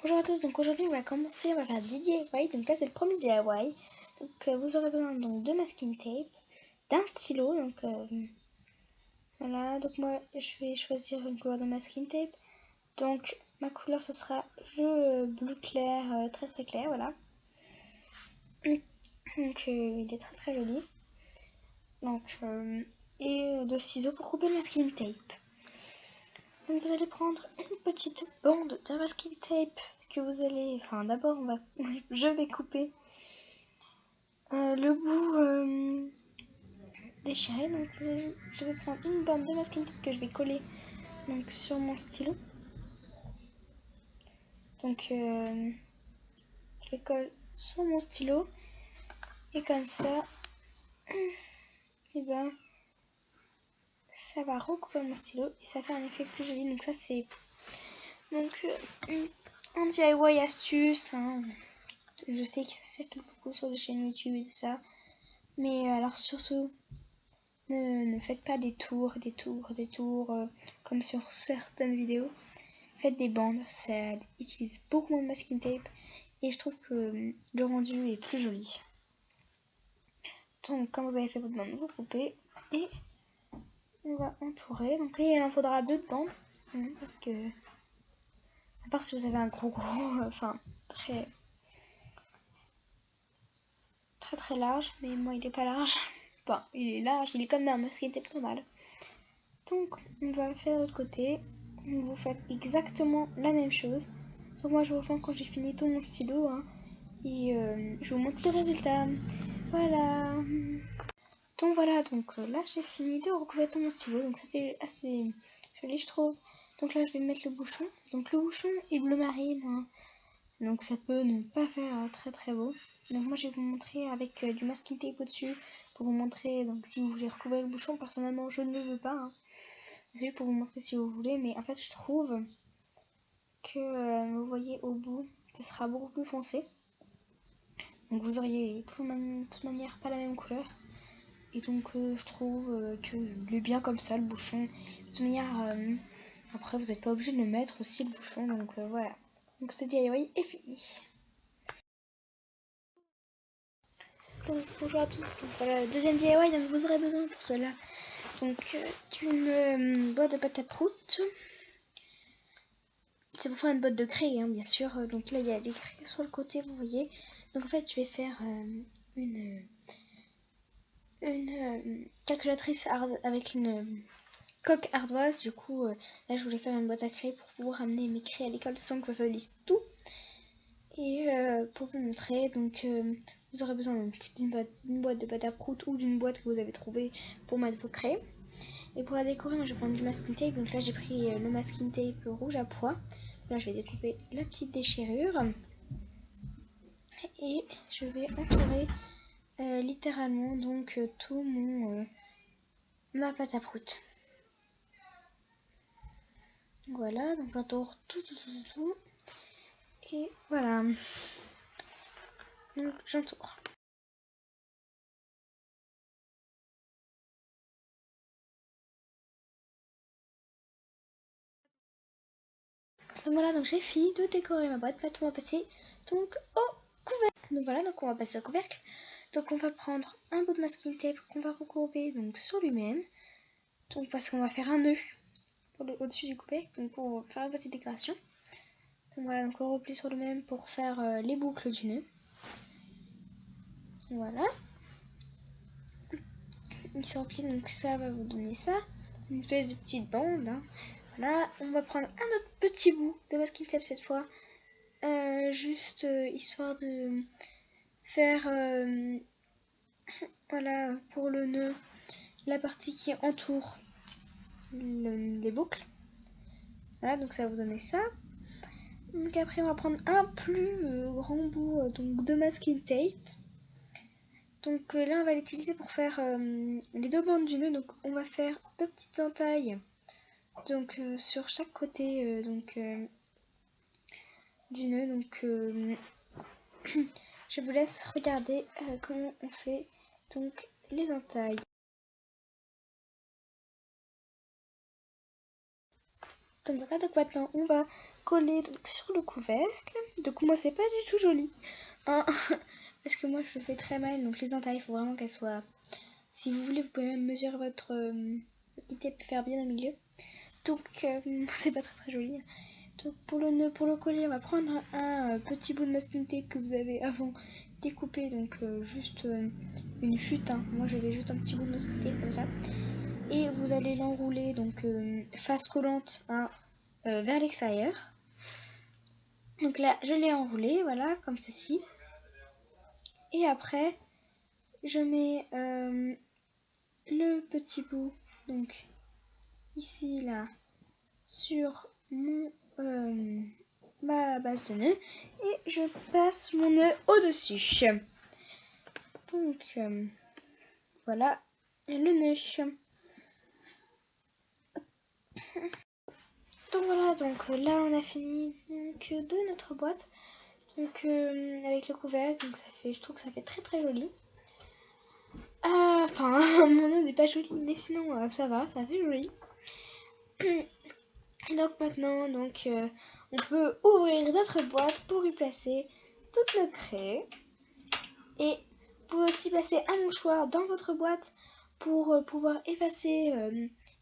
Bonjour à tous, donc aujourd'hui on va commencer, on va faire des DIY, donc là c'est le premier DIY. Donc vous aurez besoin donc de masking tape, d'un stylo, donc voilà, donc moi je vais choisir une couleur de masking tape. Donc ma couleur ce sera le bleu clair, très très clair, voilà. Donc il est très très joli. Donc et de ciseaux pour couper le masking tape. Donc vous allez prendre une petite bande de masking tape que vous allez, enfin d'abord je vais couper le bout déchiré. Donc je vais prendre une bande de masking tape que je vais coller donc sur mon stylo. Donc je le colle sur mon stylo et comme ça, et ben ça va recouvrir mon stylo et ça fait un effet plus joli. Donc ça c'est donc un DIY astuce. Hein. Je sais que ça circule beaucoup sur les chaînes YouTube et tout ça, mais alors surtout ne faites pas des tours comme sur certaines vidéos. Faites des bandes, ça utilise beaucoup moins de masking tape et je trouve que le rendu est plus joli. Donc quand vous avez fait votre bande, vous coupez et on va entourer. Donc là il en faudra 2 bandes parce que à part si vous avez un gros enfin très large, mais moi il est pas large. Enfin il est large, il est comme d'un masking tape normal. Donc on va faire de l'autre côté. Vous faites exactement la même chose. Donc moi je vous rejoins quand j'ai fini tout mon stylo hein, et je vous montre le résultat. Voilà. Donc voilà, donc là j'ai fini de recouvrir tout mon stylo, donc ça fait assez joli je trouve. Donc là je vais mettre le bouchon. Donc le bouchon est bleu marine, hein, donc ça peut ne pas faire très très beau. Donc moi je vais vous montrer avec du masking tape au-dessus pour vous montrer. Donc si vous voulez recouvrir le bouchon, personnellement je ne le veux pas. Hein. C'est pour vous montrer si vous voulez, mais en fait je trouve que vous voyez au bout, ce sera beaucoup plus foncé. Donc vous auriez de toute manière pas la même couleur. Et donc je trouve qu'il est bien comme ça le bouchon. De toute manière, après vous n'êtes pas obligé de le mettre aussi le bouchon. Donc voilà. Donc ce DIY est fini. Donc bonjour à tous. Donc voilà le deuxième DIY. Donc vous aurez besoin pour cela donc d'une boîte de pâte à prout. C'est pour faire une boîte de craie, hein, bien sûr. Donc là, il y a des craies sur le côté, vous voyez. Donc en fait, je vais faire une calculatrice avec une coque ardoise. Du coup, là, je voulais faire une boîte à craie pour pouvoir amener mes craies à l'école sans que ça salisse tout. Et pour vous montrer, donc vous aurez besoin d'une boîte de pâte à prout ou d'une boîte que vous avez trouvée pour mettre vos craies. Et pour la décorer, moi je vais prendre du masking tape. Donc là, j'ai pris le masking tape rouge à pois. Là, je vais découper la petite déchirure et je vais entourer littéralement donc tout ma pâte à prout. Voilà, donc j'entoure tout et voilà. Donc j'entoure. Donc voilà, donc j'ai fini de décorer ma boîte. Maintenant on va passer donc au couvercle. Donc voilà, donc on va passer au couvercle. Donc on va prendre un bout de masking tape qu'on va recourber donc sur lui-même. Donc parce qu'on va faire un nœud au-dessus du couvercle, donc pour faire une petite décoration. Donc voilà, donc on replie sur le même pour faire les boucles du nœud. Voilà. Il se replie, donc ça va vous donner ça. Une espèce de petite bande. Hein. Voilà, on va prendre un autre petit bout de masking tape cette fois. Juste histoire de faire voilà pour le nœud la partie qui entoure les boucles. Voilà, donc ça va vous donner ça. Donc après on va prendre un plus grand bout donc de masking tape. Donc là on va l'utiliser pour faire les deux bandes du nœud. Donc on va faire deux petites entailles donc sur chaque côté du nœud. Donc je vous laisse regarder comment on fait donc les entailles. Donc voilà, donc maintenant on va coller donc, sur le couvercle. Donc moi c'est pas du tout joli, hein, parce que moi je le fais très mal, donc les entailles il faut vraiment qu'elles soient... Si vous voulez vous pouvez même mesurer votre tape et faire bien au milieu. Donc c'est pas très joli. Donc pour le nœud, pour le collier, on va prendre un petit bout de masking tape que vous avez avant découpé, donc juste une chute, hein. Moi j'avais juste un petit bout de masking tape comme ça. Et vous allez l'enrouler donc face collante, hein, vers l'extérieur. Donc là je l'ai enroulé, voilà, comme ceci. Et après je mets le petit bout, donc ici là, sur mon ma base de nœud et je passe mon nœud au-dessus. Donc voilà le nœud. Donc voilà, donc là on a fini donc, de notre boîte. Donc avec le couvercle, donc ça fait, je trouve que ça fait très joli. Enfin, mon nœud n'est pas joli, mais sinon ça va, ça fait joli. Donc maintenant, donc on peut ouvrir notre boîte pour y placer toutes nos craies. Et vous pouvez aussi placer un mouchoir dans votre boîte pour pouvoir effacer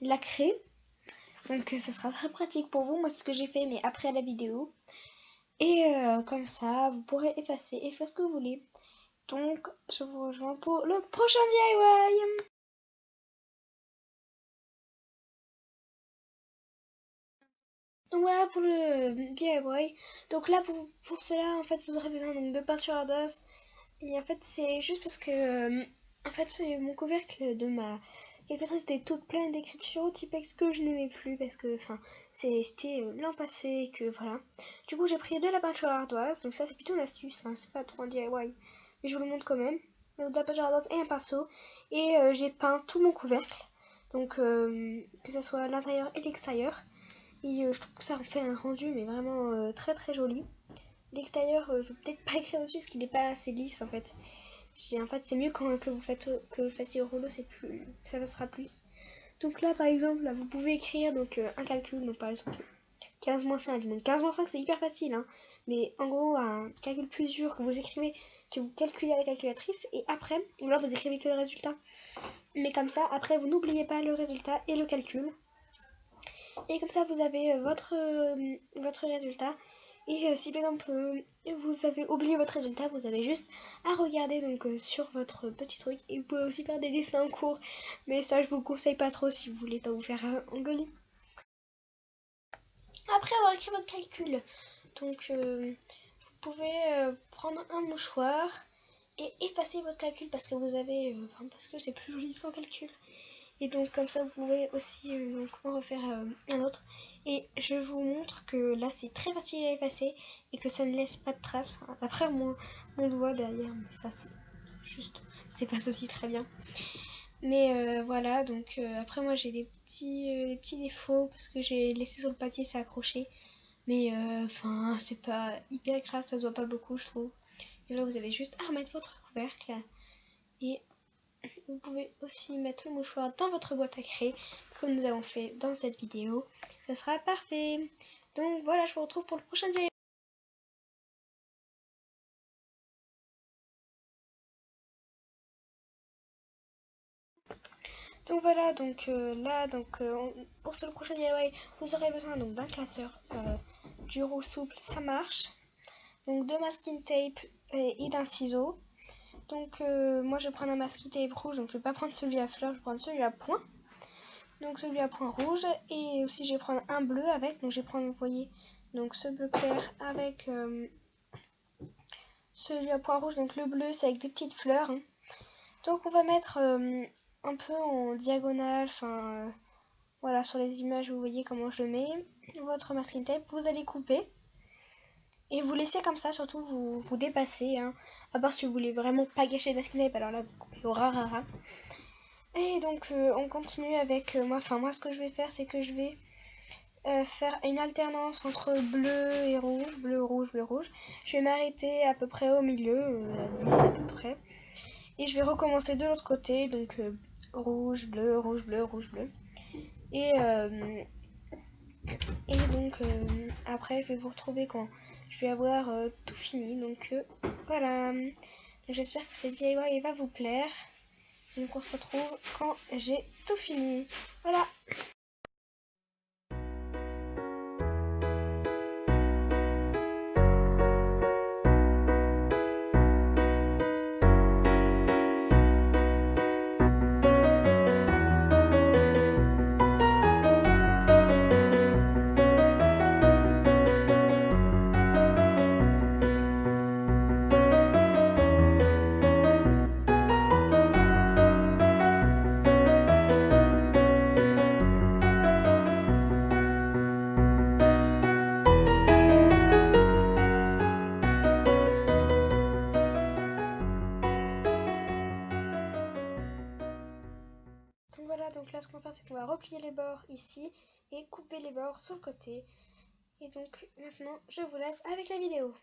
la craie. Donc ça sera très pratique pour vous. Moi c'est ce que j'ai fait mais après la vidéo. Et comme ça vous pourrez effacer et faire ce que vous voulez. Donc je vous rejoins pour le prochain DIY. Donc voilà pour le DIY. Donc là pour cela en fait vous aurez besoin donc, de peinture ardoise. Et en fait c'est juste parce que en fait mon couvercle de ma calculatrice était toute pleine d'écriture au Tipex que je n'aimais plus parce que enfin c'était l'an passé et que voilà. Du coup j'ai pris de la peinture ardoise, donc ça c'est plutôt une astuce, hein, c'est pas trop un DIY. Mais je vous le montre quand même. Donc de la peinture ardoise et un pinceau. Et j'ai peint tout mon couvercle. Donc que ce soit l'intérieur et l'extérieur. Et je trouve que ça en fait un rendu mais vraiment très joli. L'extérieur, je vais peut-être pas écrire dessus parce qu'il n'est pas assez lisse en fait. En fait, c'est mieux quand que vous fassiez au rouleau, c'est plus, ça passera plus. Donc là, par exemple, là, vous pouvez écrire donc un calcul, donc par exemple 15-5. Donc 15-5, c'est hyper facile, hein. Mais en gros, un calcul plus dur que vous écrivez, que vous calculez à la calculatrice, et après, ou alors vous écrivez que le résultat. Mais comme ça, après, vous n'oubliez pas le résultat et le calcul. Et comme ça, vous avez votre résultat. Et si par exemple vous avez oublié votre résultat, vous avez juste à regarder donc sur votre petit truc. Et vous pouvez aussi faire des dessins en cours. Mais ça, je vous conseille pas trop si vous voulez pas vous faire engueuler. Après avoir écrit votre calcul, donc vous pouvez prendre un mouchoir et effacer votre calcul parce que vous avez, parce que c'est plus joli sans calcul. Et donc comme ça vous pouvez aussi donc, en refaire un autre. Et je vous montre que là c'est très facile à effacer et que ça ne laisse pas de traces. Enfin, après mon doigt derrière, mais ça c'est juste, c'est passe aussi très bien. Mais voilà, donc après moi j'ai des petits défauts parce que j'ai laissé sur le papier, c'est accroché. Mais enfin c'est pas hyper grave, ça se voit pas beaucoup je trouve. Et là vous avez juste à remettre votre couvercle. Et vous pouvez aussi mettre le mouchoir dans votre boîte à craie, comme nous avons fait dans cette vidéo. Ça sera parfait. Donc voilà, je vous retrouve pour le prochain DIY. Donc voilà, donc là, pour ce prochain DIY, vous aurez besoin donc d'un classeur, du roux souple, ça marche. Donc de masking tape et d'un ciseau. Donc moi je vais prendre un masking tape rouge, donc je vais pas prendre celui à fleurs, je vais prendre celui à point. Donc celui à point rouge, et aussi je vais prendre un bleu avec, donc je vais prendre, vous voyez, donc ce bleu clair avec celui à point rouge, donc le bleu c'est avec des petites fleurs, hein. Donc on va mettre un peu en diagonale, enfin voilà, sur les images vous voyez comment je le mets. Votre masking tape, vous allez couper et vous laissez comme ça, surtout vous dépassez, hein. À part si vous voulez vraiment pas gâcher le masking tape, alors là vous coupez au rara. Et donc on continue avec moi ce que je vais faire c'est que je vais faire une alternance entre bleu et rouge, bleu, rouge, bleu, rouge. Je vais m'arrêter à peu près au milieu, à 10 à peu près. Et je vais recommencer de l'autre côté, donc rouge, bleu, rouge, bleu, rouge, bleu. Et Et donc après je vais vous retrouver quand je vais avoir tout fini. Donc voilà. J'espère que cette DIY va vous plaire. Donc on se retrouve quand j'ai tout fini. Voilà. Donc voilà, donc là ce qu'on va faire c'est qu'on va replier les bords ici et couper les bords sur le côté. Et donc maintenant je vous laisse avec la vidéo.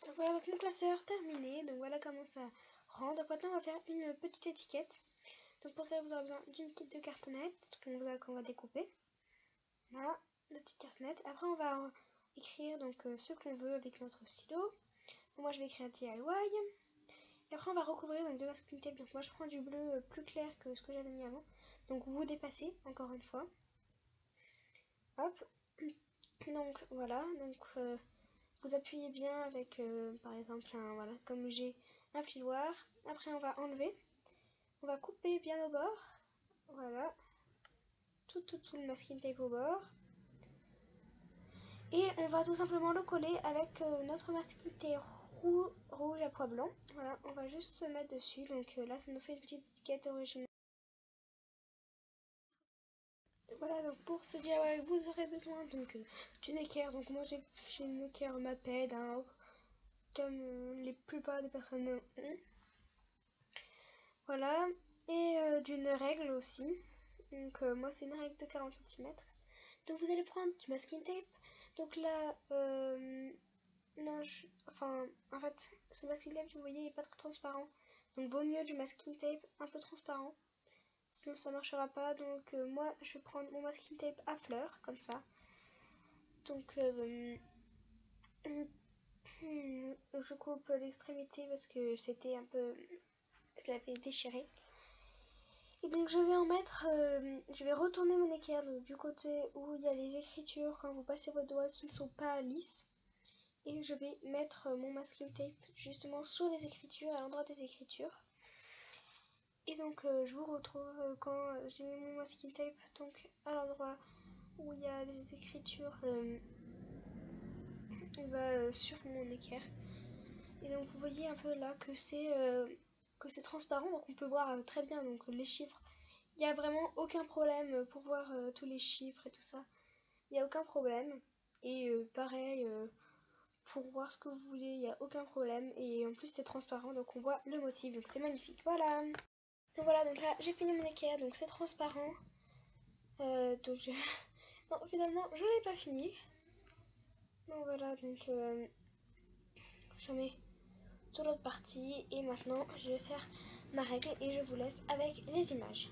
Donc voilà, donc mon classeur terminé. Donc voilà comment ça rend. Donc maintenant on va faire une petite étiquette. Donc pour ça vous aurez besoin d'une petite de cartonnette qu'on va découper. Voilà, de petites cartonnettes. Après on va écrire donc ce qu'on veut avec notre stylo. Donc, moi je vais écrire DIY. Et après on va recouvrir donc de masking tape. Donc moi je prends du bleu plus clair que ce que j'avais mis avant. Donc vous dépassez encore une fois. Hop. Donc voilà, donc vous appuyez bien avec par exemple voilà, comme j'ai un plioir. Après on va enlever. On va couper bien au bord. Voilà. Tout le masking tape au bord. Et on va tout simplement le coller avec notre masking tape rouge à pois blanc. Voilà, on va juste se mettre dessus. Donc là, ça nous fait une petite étiquette originale. Voilà, donc pour ce DIY, vous aurez besoin donc d'une équerre. Donc moi, j'ai une équerre Maped, hein, comme les plupart des personnes ont. Voilà, et d'une règle aussi. Donc moi, c'est une règle de 40 cm. Donc vous allez prendre du masking tape. Donc là, non, enfin, en fait, ce masking tape, vous voyez, il n'est pas très transparent. Donc vaut mieux du masking tape un peu transparent. Sinon ça marchera pas. Donc moi, je vais prendre mon masking tape à fleurs, comme ça. Donc je coupe l'extrémité parce que c'était un peu... Je l'avais déchiré. Et donc je vais en mettre... je vais retourner mon équerre du côté où il y a les écritures quand vous passez votre doigt qui ne sont pas lisses. Et je vais mettre mon masking tape justement sur les écritures, à l'endroit des écritures. Et donc je vous retrouve quand j'ai mis mon masking tape donc à l'endroit où il y a les écritures sur mon équerre. Et donc vous voyez un peu là que c'est transparent, donc on peut voir très bien donc les chiffres. Il n'y a vraiment aucun problème pour voir tous les chiffres et tout ça. Il n'y a aucun problème. Et pareil, pour voir ce que vous voulez, il n'y a aucun problème. Et en plus c'est transparent, donc on voit le motif, donc c'est magnifique. Voilà. Donc voilà, donc là j'ai fini mon équerre, donc c'est transparent. Donc non, finalement je l'ai pas fini. Donc voilà, donc j'en mets sur l'autre partie. Et maintenant je vais faire ma règle et je vous laisse avec les images.